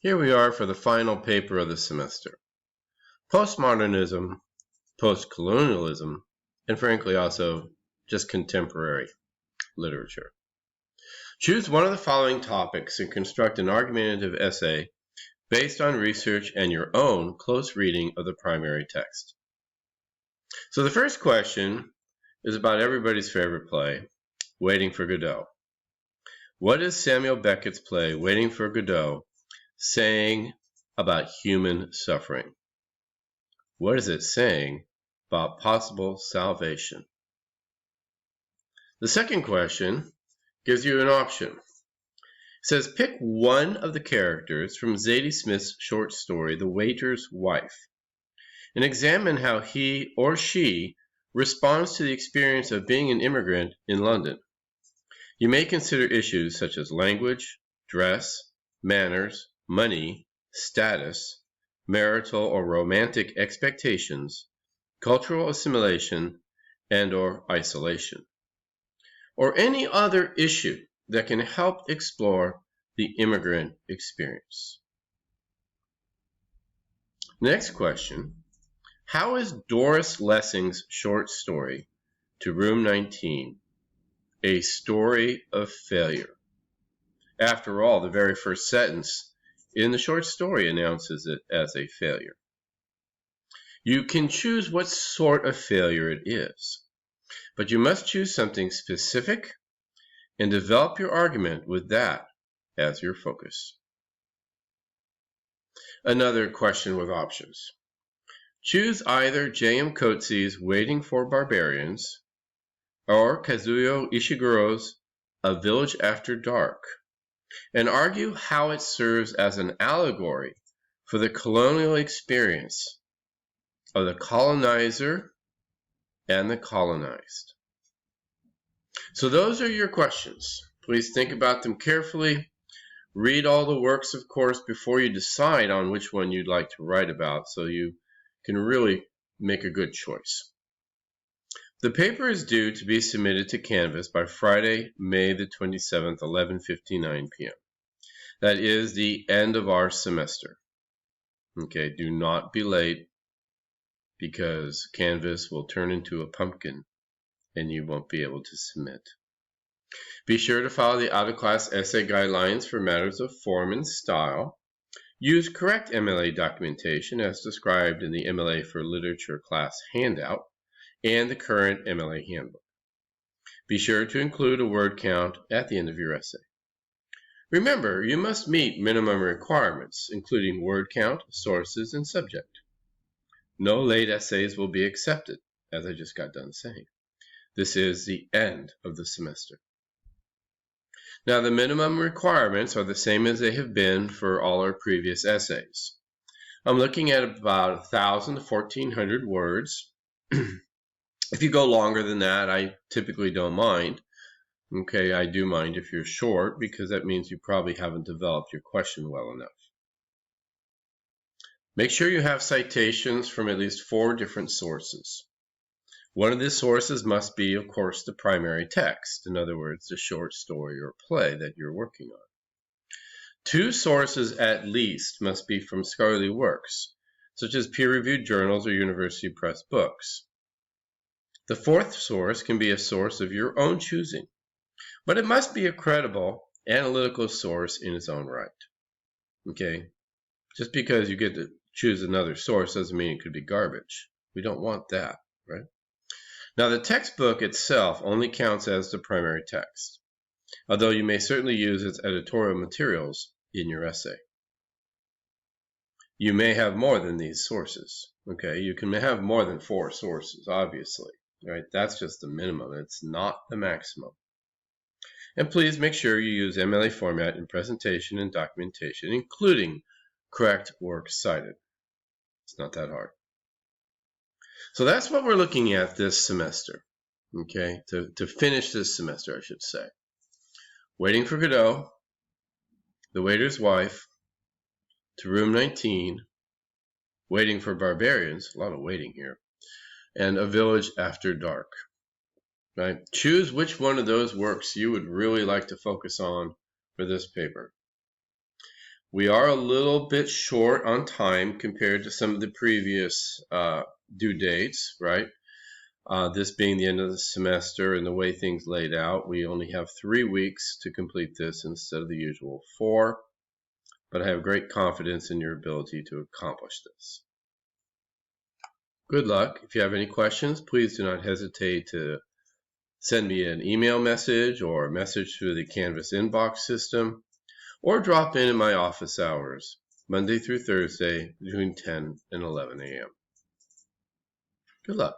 Here we are for the final paper of the semester. Postmodernism, postcolonialism, and frankly also just contemporary literature. Choose one of the following topics and construct an argumentative essay based on research and your own close reading of the primary text. So the first question is about everybody's favorite play, Waiting for Godot. What is Samuel Beckett's play, Waiting for Godot, saying about human suffering? What is it saying about possible salvation? The second question gives you an option. It says, pick one of the characters from Zadie Smith's short story, The Waiter's Wife, and examine how he or she responds to the experience of being an immigrant in London. You may consider issues such as language, dress, manners, money, status, marital or romantic expectations, cultural assimilation, and/or isolation, or any other issue that can help explore the immigrant experience. Next question, how is Doris Lessing's short story, To Room 19, a story of failure? After all, the very first sentence in the short story announces it as a failure. You can choose what sort of failure it is, but you must choose something specific and develop your argument with that as your focus. Another question with options. Choose either J.M. Coetzee's Waiting for Barbarians or Kazuo Ishiguro's A Village After Dark, and argue how it serves as an allegory for the colonial experience of the colonizer and the colonized. So those are your questions. Please think about them carefully. Read all the works, of course, before you decide on which one you'd like to write about, so you can really make a good choice. The paper is due to be submitted to Canvas by Friday, May the 27th, 11:59 p.m. That is the end of our semester. Okay, do not be late because Canvas will turn into a pumpkin and you won't be able to submit. Be sure to follow the out-of-class essay guidelines for matters of form and style. Use correct MLA documentation as described in the MLA for Literature class handout and the current MLA handbook. Be sure to include a word count at the end of your essay. Remember, you must meet minimum requirements, including word count, sources, and subject. No late essays will be accepted, as I just got done saying. This is the end of the semester. Now, the minimum requirements are the same as they have been for all our previous essays. I'm looking at about 1,000 to 1,400 words. If you go longer than that, I typically don't mind. Okay, I do mind if you're short because that means you probably haven't developed your question well enough. Make sure you have citations from at least 4 different sources. One of the sources must be, of course, the primary text, in other words, the short story or play that you're working on. 2 sources at least must be from scholarly works, such as peer-reviewed journals or university press books. The 4th source can be a source of your own choosing, but it must be a credible, analytical source in its own right. Okay? Just because you get to choose another source doesn't mean it could be garbage. We don't want that, right? Now, the textbook itself only counts as the primary text, although you may certainly use its editorial materials in your essay. You may have more than these sources, okay? You can have more than 4 sources, obviously, right? That's just the minimum. It's not the maximum. And please make sure you use MLA format in presentation and documentation, including correct works cited. It's not that hard. So that's what we're looking at this semester, okay? To finish this semester, I should say. Waiting for Godot, The Waiter's Wife, To Room 19, Waiting for Barbarians, a lot of waiting here, and A Village After Dark. Right? Choose which one of those works you would really like to focus on for this paper. We are a little bit short on time compared to some of the previous due dates, right? This being the end of the semester and the way things laid out, we only have 3 weeks to complete this instead of the usual 4, but I have great confidence in your ability to accomplish this. Good luck. If you have any questions, please do not hesitate to send me an email message or a message through the Canvas inbox system, or drop in my office hours, Monday through Thursday between 10 and 11 a.m. Good luck.